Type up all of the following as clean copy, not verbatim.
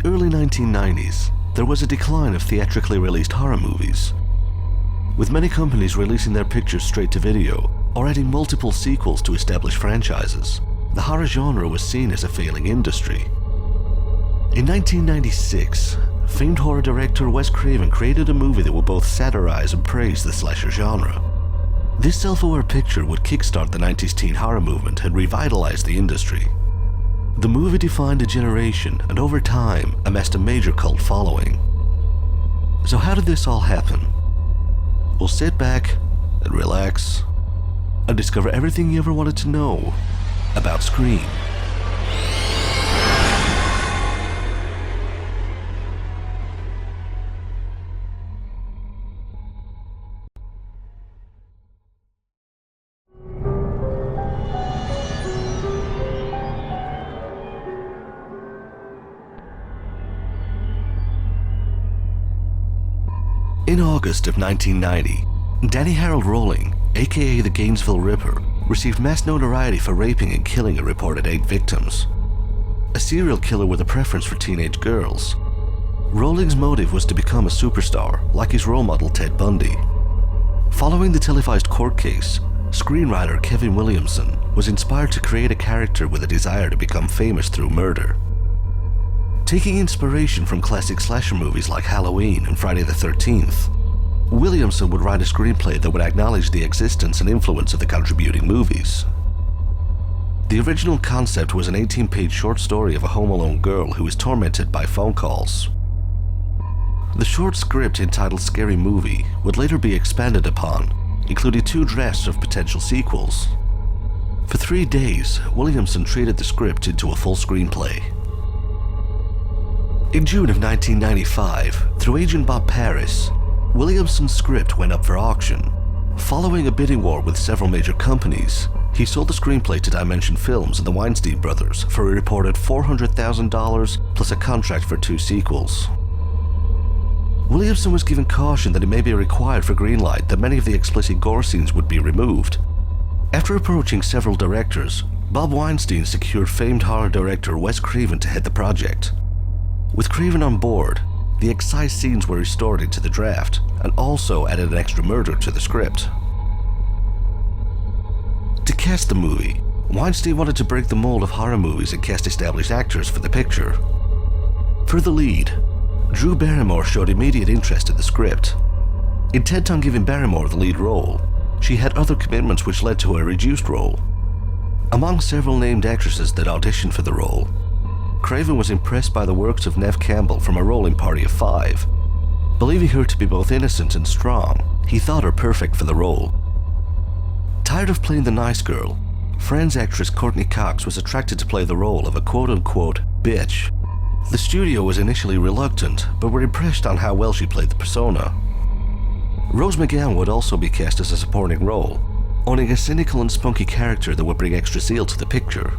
the early 1990s, there was a decline of theatrically released horror movies, with many companies releasing their pictures straight to video or adding multiple sequels to established franchises. The horror genre was seen as a failing industry. In 1996, famed horror director Wes Craven created a movie that would both satirize and praise the slasher genre. This self-aware picture would kickstart the 90s teen horror movement and revitalize the industry. The movie defined a generation and over time amassed a major cult following. So how did this all happen? We'll sit back and relax and discover everything you ever wanted to know about Scream. In August of 1990, Danny Harold Rowling, aka the Gainesville Ripper, received mass notoriety for raping and killing a reported 8 victims. A serial killer with a preference for teenage girls. Rowling's motive was to become a superstar, like his role model Ted Bundy. Following the televised court case, screenwriter Kevin Williamson was inspired to create a character with a desire to become famous through murder. Taking inspiration from classic slasher movies like Halloween and Friday the 13th, Williamson would write a screenplay that would acknowledge the existence and influence of the contributing movies. The original concept was an 18-page short story of a home alone girl who is tormented by phone calls. The short script, entitled Scary Movie, would later be expanded upon, including 2 drafts of potential sequels. For 3 days, Williamson treated the script into a full screenplay. In June of 1995, through agent Bob Paris, Williamson's script went up for auction. Following a bidding war with several major companies, he sold the screenplay to Dimension Films and the Weinstein brothers for a reported $400,000 plus a contract for 2 sequels. Williamson was given caution that it may be required for greenlight that many of the explicit gore scenes would be removed. After approaching several directors, Bob Weinstein secured famed horror director Wes Craven to head the project. With Craven on board, the excised scenes were restored into the draft and also added an extra murder to the script. To cast the movie, Weinstein wanted to break the mold of horror movies and cast established actors for the picture. For the lead, Drew Barrymore showed immediate interest in the script. Intent on giving Barrymore the lead role, she had other commitments which led to a reduced role. Among several named actresses that auditioned for the role, Craven was impressed by the works of Neve Campbell from A Rolling Party of 5. Believing her to be both innocent and strong, he thought her perfect for the role. Tired of playing the nice girl, Friends actress Courtney Cox was attracted to play the role of a quote-unquote bitch. The studio was initially reluctant, but were impressed on how well she played the persona. Rose McGowan would also be cast as a supporting role, owning a cynical and spunky character that would bring extra zeal to the picture.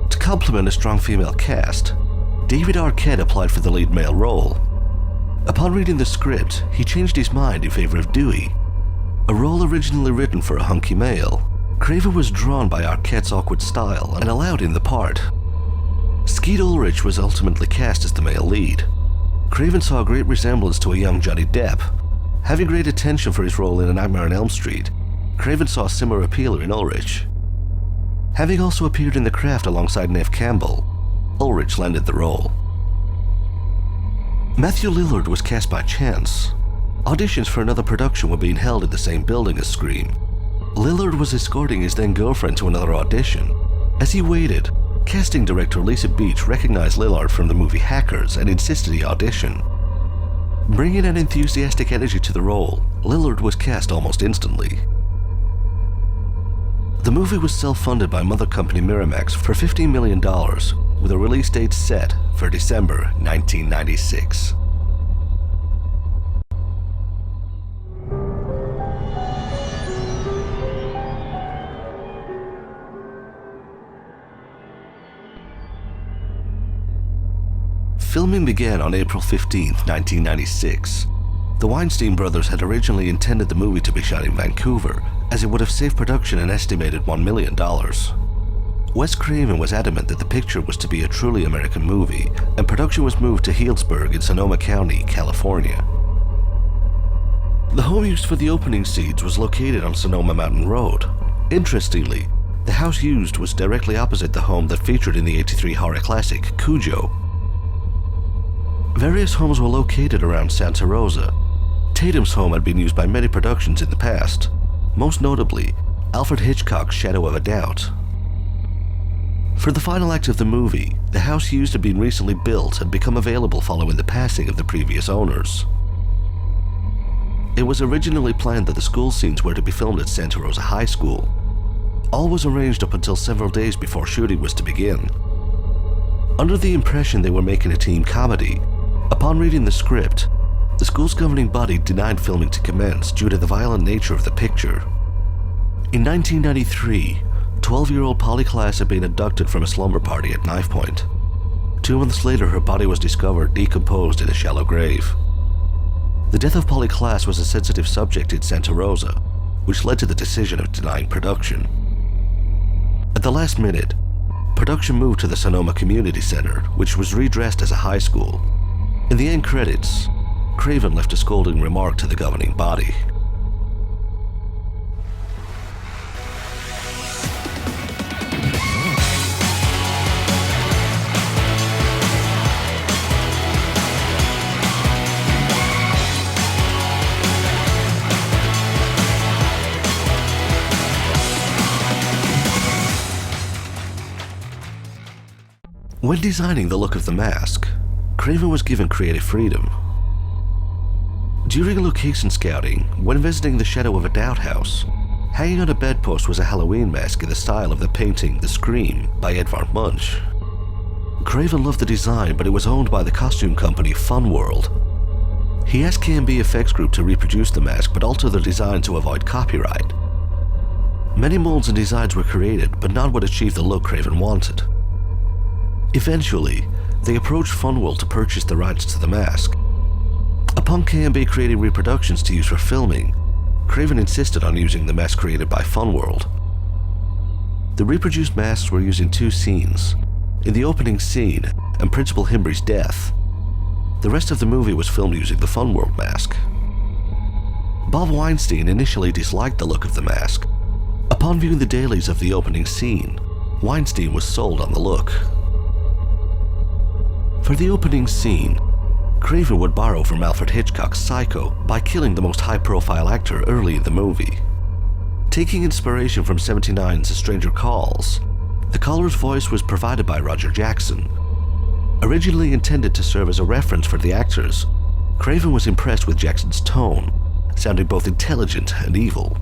To complement a strong female cast, David Arquette applied for the lead male role. Upon reading the script, he changed his mind in favor of Dewey. A role originally written for a hunky male, Craven was drawn by Arquette's awkward style and allowed in the part. Skeet Ulrich was ultimately cast as the male lead. Craven saw a great resemblance to a young Johnny Depp. Having great attention for his role in A Nightmare on Elm Street, Craven saw a similar appeal in Ulrich. Having also appeared in The Craft alongside Neve Campbell, Ulrich landed the role. Matthew Lillard was cast by chance. Auditions for another production were being held in the same building as Scream. Lillard was escorting his then-girlfriend to another audition. As he waited, casting director Lisa Beach recognized Lillard from the movie Hackers and insisted he audition. Bringing an enthusiastic energy to the role, Lillard was cast almost instantly. The movie was self-funded by mother company Miramax for $15 million, with a release date set for December 1996. Filming began on April 15, 1996. The Weinstein brothers had originally intended the movie to be shot in Vancouver, as it would have saved production an estimated $1 million. Wes Craven was adamant that the picture was to be a truly American movie, and production was moved to Healdsburg in Sonoma County, California. The home used for the opening scenes was located on Sonoma Mountain Road. Interestingly, the house used was directly opposite the home that featured in the '83 horror classic, Cujo. Various homes were located around Santa Rosa. Tatum's home had been used by many productions in the past, most notably Alfred Hitchcock's Shadow of a Doubt. For the final act of the movie, the house used had been recently built and become available following the passing of the previous owners. It was originally planned that the school scenes were to be filmed at Santa Rosa High School. All was arranged up until several days before shooting was to begin. Under the impression they were making a team comedy, upon reading the script, the school's governing body denied filming to commence due to the violent nature of the picture. In 1993, 12-year-old Polly Klaas had been abducted from a slumber party at Knife Point. 2 months later, her body was discovered decomposed in a shallow grave. The death of Polly Klaas was a sensitive subject in Santa Rosa, which led to the decision of denying production. At the last minute, production moved to the Sonoma Community Center, which was redressed as a high school. In the end credits, Craven left a scolding remark to the governing body. When designing the look of the mask, Craven was given creative freedom. During location scouting, when visiting the Shadow of a Doubt house, hanging on a bedpost was a Halloween mask in the style of the painting The Scream by Edvard Munch. Craven loved the design, but it was owned by the costume company Fun World. He asked K&B Effects Group to reproduce the mask but alter the design to avoid copyright. Many molds and designs were created, but none would achieve the look Craven wanted. Eventually, they approached Funworld to purchase the rights to the mask. Upon K&B creating reproductions to use for filming, Craven insisted on using the mask created by Funworld. The reproduced masks were used in 2 scenes, in the opening scene and Principal Himbry's death. The rest of the movie was filmed using the Funworld mask. Bob Weinstein initially disliked the look of the mask. Upon viewing the dailies of the opening scene, Weinstein was sold on the look. For the opening scene, Craven would borrow from Alfred Hitchcock's Psycho by killing the most high-profile actor early in the movie. Taking inspiration from '79's A Stranger Calls, the caller's voice was provided by Roger Jackson. Originally intended to serve as a reference for the actors, Craven was impressed with Jackson's tone, sounding both intelligent and evil.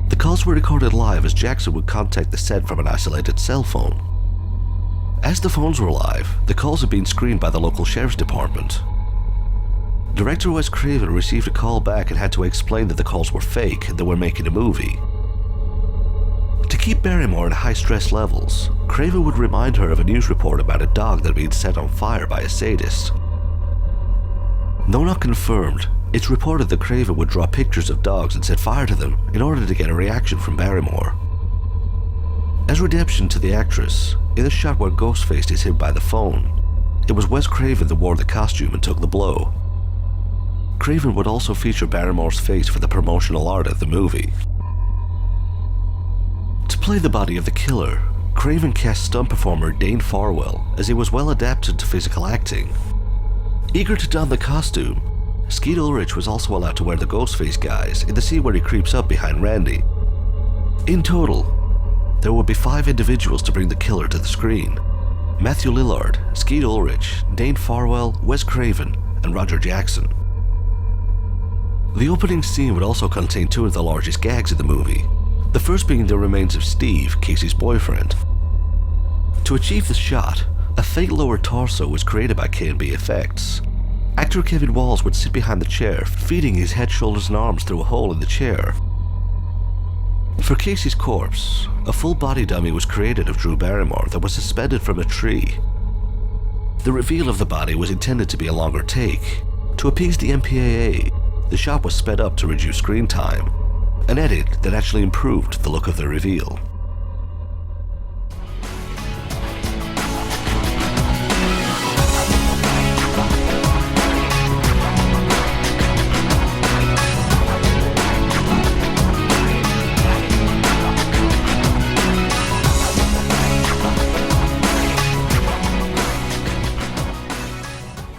The calls were recorded live as Jackson would contact the set from an isolated cell phone. As the phones were live, the calls had been screened by the local sheriff's department. Director Wes Craven received a call back and had to explain that the calls were fake and they were making a movie. To keep Barrymore at high-stress levels, Craven would remind her of a news report about a dog that had been set on fire by a sadist. Though not confirmed, it's reported that Craven would draw pictures of dogs and set fire to them in order to get a reaction from Barrymore. As redemption to the actress, in the shot where Ghostface is hit by the phone, it was Wes Craven that wore the costume and took the blow. Craven would also feature Barrymore's face for the promotional art of the movie. To play the body of the killer, Craven cast stunt performer Dane Farwell, as he was well adapted to physical acting. Eager to don the costume, Skeet Ulrich was also allowed to wear the Ghostface guise in the scene where he creeps up behind Randy. In total, there would be 5 individuals to bring the killer to the screen: Matthew Lillard, Skeet Ulrich, Dane Farwell, Wes Craven, and Roger Jackson. The opening scene would also contain 2 of the largest gags in the movie, the first being the remains of Steve, Casey's boyfriend. To achieve the shot, a fake lower torso was created by K&B Effects. Actor Kevin Walls would sit behind the chair, feeding his head, shoulders, and arms through a hole in the chair. For Casey's corpse, a full body dummy was created of Drew Barrymore that was suspended from a tree. The reveal of the body was intended to be a longer take. To appease the MPAA, the shot was sped up to reduce screen time, an edit that actually improved the look of the reveal.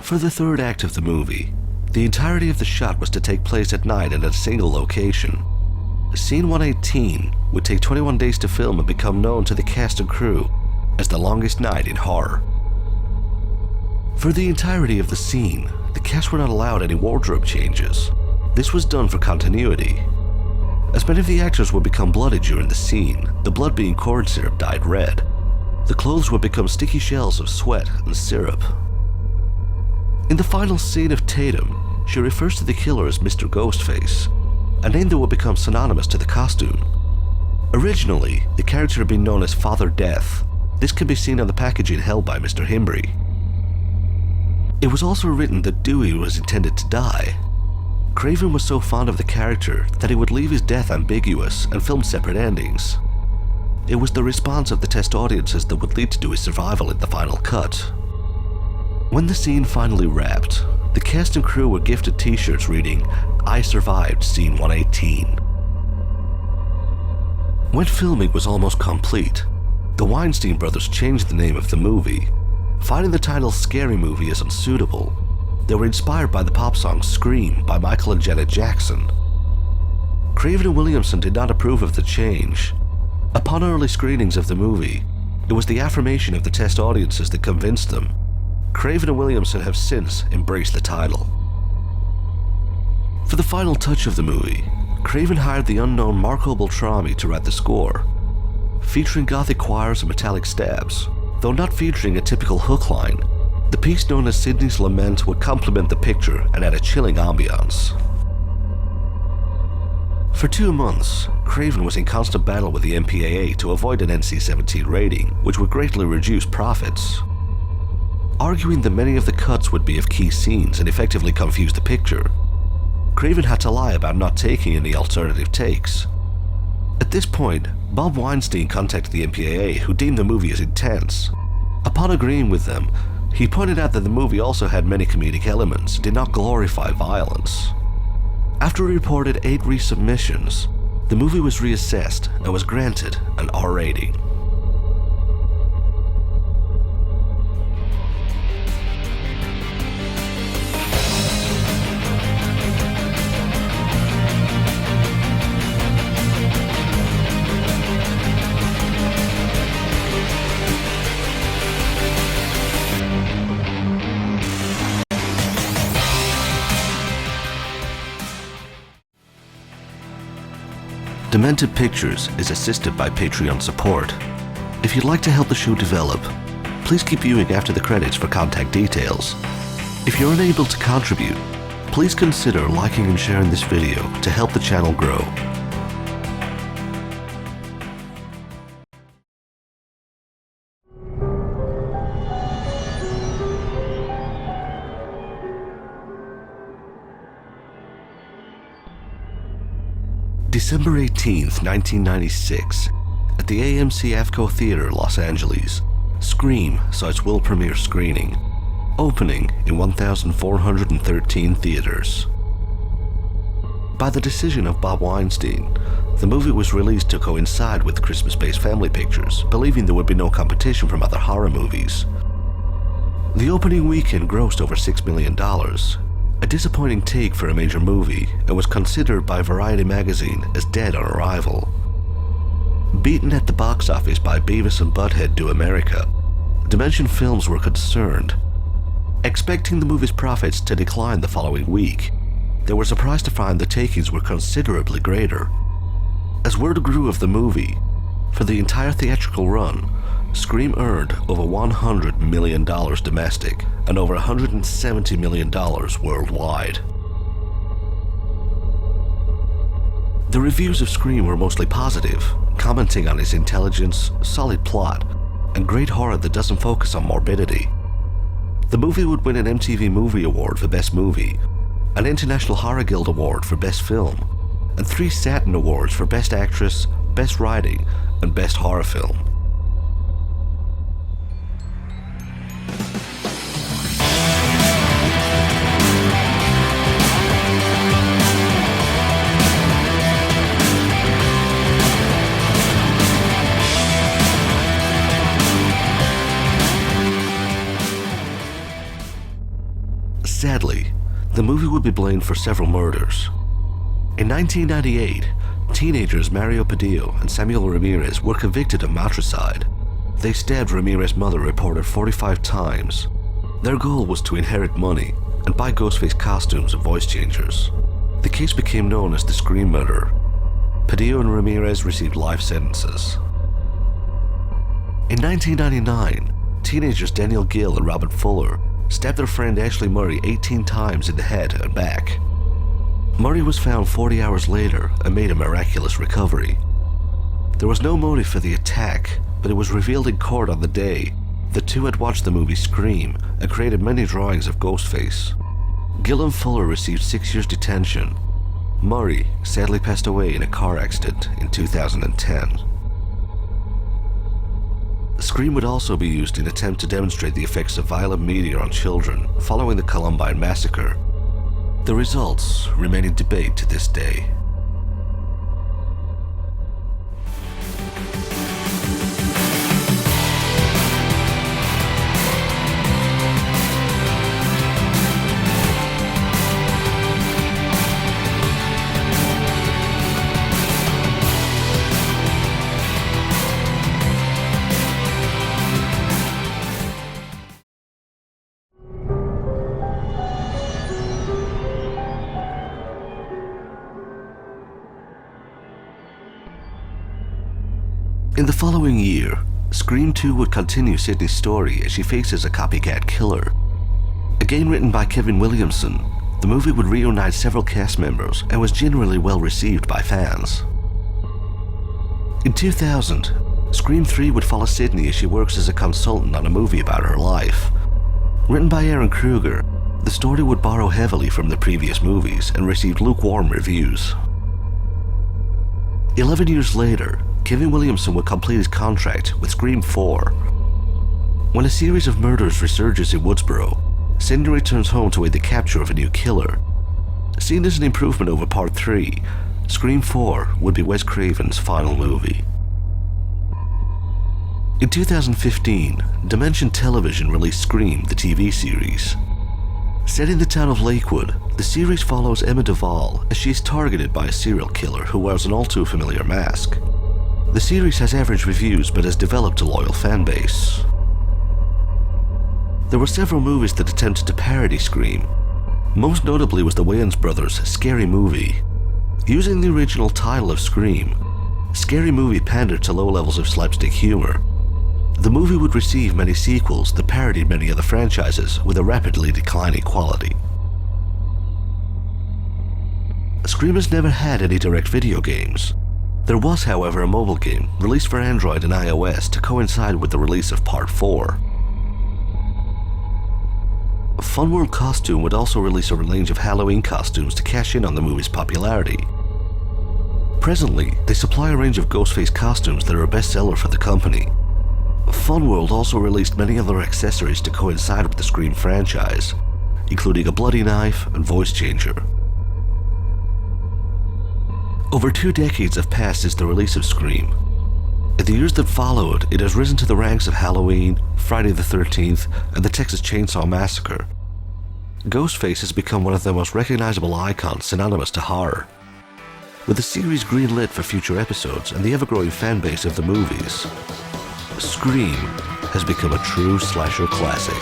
For the third act of the movie, the entirety of the shot was to take place at night and at a single location. Scene 118 would take 21 days to film and become known to the cast and crew as the longest night in horror. For the entirety of the scene, the cast were not allowed any wardrobe changes. This was done for continuity. As many of the actors would become bloody during the scene, the blood being corn syrup dyed red. The clothes would become sticky shells of sweat and syrup. In the final scene of Tatum, she refers to the killer as Mr. Ghostface, a name that would become synonymous to the costume. Originally, the character had been known as Father Death. This can be seen on the packaging held by Mr. Himbry. It was also written that Dewey was intended to die. Craven was so fond of the character that he would leave his death ambiguous and film separate endings. It was the response of the test audiences that would lead to Dewey's survival in the final cut. When the scene finally wrapped, the cast and crew were gifted t-shirts reading, "I survived scene 118. When filming was almost complete, the Weinstein brothers changed the name of the movie. Finding the title Scary Movie as unsuitable, they were inspired by the pop song Scream by Michael and Janet Jackson. Craven and Williamson did not approve of the change. Upon early screenings of the movie, it was the affirmation of the test audiences that convinced them. Craven and Williamson have since embraced the title. For the final touch of the movie, Craven hired the unknown Marco Beltrami to write the score. Featuring gothic choirs and metallic stabs, though not featuring a typical hook line, the piece known as Sydney's Lament would complement the picture and add a chilling ambiance. For 2 months, Craven was in constant battle with the MPAA to avoid an NC-17 rating, which would greatly reduce profits. Arguing that many of the cuts would be of key scenes and effectively confuse the picture, Craven had to lie about not taking any alternative takes. At this point, Bob Weinstein contacted the MPAA, who deemed the movie as intense. Upon agreeing with them, he pointed out that the movie also had many comedic elements and did not glorify violence. After a reported 8 resubmissions, the movie was reassessed and was granted an R rating. Demented Pictures is assisted by Patreon support. If you'd like to help the show develop, please keep viewing after the credits for contact details. If you're unable to contribute, please consider liking and sharing this video to help the channel grow. December 18th, 1996, at the AMC AFCO Theater, Los Angeles, Scream saw its world premiere screening, opening in 1,413 theaters. By the decision of Bob Weinstein, the movie was released to coincide with Christmas-based family pictures, believing there would be no competition from other horror movies. The opening weekend grossed over $6 million, a disappointing take for a major movie, and was considered by Variety magazine as dead on arrival. Beaten at the box office by Beavis and Butthead Do America, Dimension Films were concerned. Expecting the movie's profits to decline the following week, they were surprised to find the takings were considerably greater. As word grew of the movie, for the entire theatrical run, Scream earned over $100 million domestic and over $170 million worldwide. The reviews of Scream were mostly positive, commenting on its intelligence, solid plot, and great horror that doesn't focus on morbidity. The movie would win an MTV Movie Award for Best Movie, an International Horror Guild Award for Best Film, and 3 Saturn Awards for Best Actress, Best Writing, and Best Horror Film. Sadly, the movie would be blamed for several murders. In 1998, teenagers Mario Padillo and Samuel Ramirez were convicted of matricide. They stabbed Ramirez's mother reported 45 times. Their goal was to inherit money and buy Ghostface costumes and voice changers. The case became known as the Scream Murder. Padillo and Ramirez received life sentences. In 1999, teenagers Daniel Gill and Robert Fuller stabbed their friend Ashley Murray 18 times in the head and back. Murray was found 40 hours later and made a miraculous recovery. There was no motive for the attack, but it was revealed in court on the day the two had watched the movie Scream and created many drawings of Ghostface. Gill and Fuller received 6 years detention. Murray sadly passed away in a car accident in 2010. Scream would also be used in an attempt to demonstrate the effects of violent media on children following the Columbine massacre. The results remain in debate to this day. In the following year, Scream 2 would continue Sidney's story as she faces a copycat killer. Again written by Kevin Williamson, the movie would reunite several cast members and was generally well received by fans. In 2000, Scream 3 would follow Sidney as she works as a consultant on a movie about her life. Written by Aaron Kruger, the story would borrow heavily from the previous movies and received lukewarm reviews. 11 years later, Kevin Williamson would complete his contract with Scream 4. When a series of murders resurges in Woodsboro, Sidney returns home to aid the capture of a new killer. Seen as an improvement over Part 3, Scream 4 would be Wes Craven's final movie. In 2015, Dimension Television released Scream, the TV series. Set in the town of Lakewood, the series follows Emma Duvall as she is targeted by a serial killer who wears an all too familiar mask. The series has average reviews but has developed a loyal fan base. There were several movies that attempted to parody Scream. Most notably was the Wayans brothers' Scary Movie. Using the original title of Scream, Scary Movie pandered to low levels of slapstick humor. The movie would receive many sequels that parodied many other franchises with a rapidly declining quality. Scream has never had any direct video games. There was, however, a mobile game released for Android and iOS to coincide with the release of Part 4. Funworld Costume would also release a range of Halloween costumes to cash in on the movie's popularity. Presently, they supply a range of Ghostface costumes that are a bestseller for the company. Funworld also released many other accessories to coincide with the Scream franchise, including a bloody knife and voice changer. Over 2 decades have passed since the release of Scream. In the years that followed, it has risen to the ranks of Halloween, Friday the 13th, and the Texas Chainsaw Massacre. Ghostface has become one of the most recognizable icons synonymous to horror. With the series greenlit for future episodes and the ever-growing fan base of the movies, Scream has become a true slasher classic.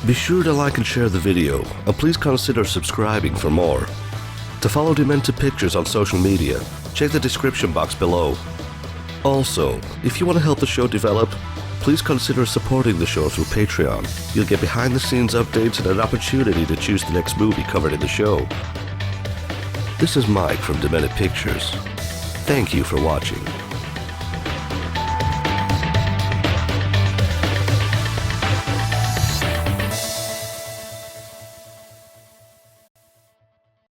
Be sure to like and share the video, and please consider subscribing for more. To follow Demented Pictures on social media, check the description box below. Also, if you want to help the show develop, please consider supporting the show through Patreon. You'll get behind-the-scenes updates and an opportunity to choose the next movie covered in the show. This is Mike from Demented Pictures. Thank you for watching.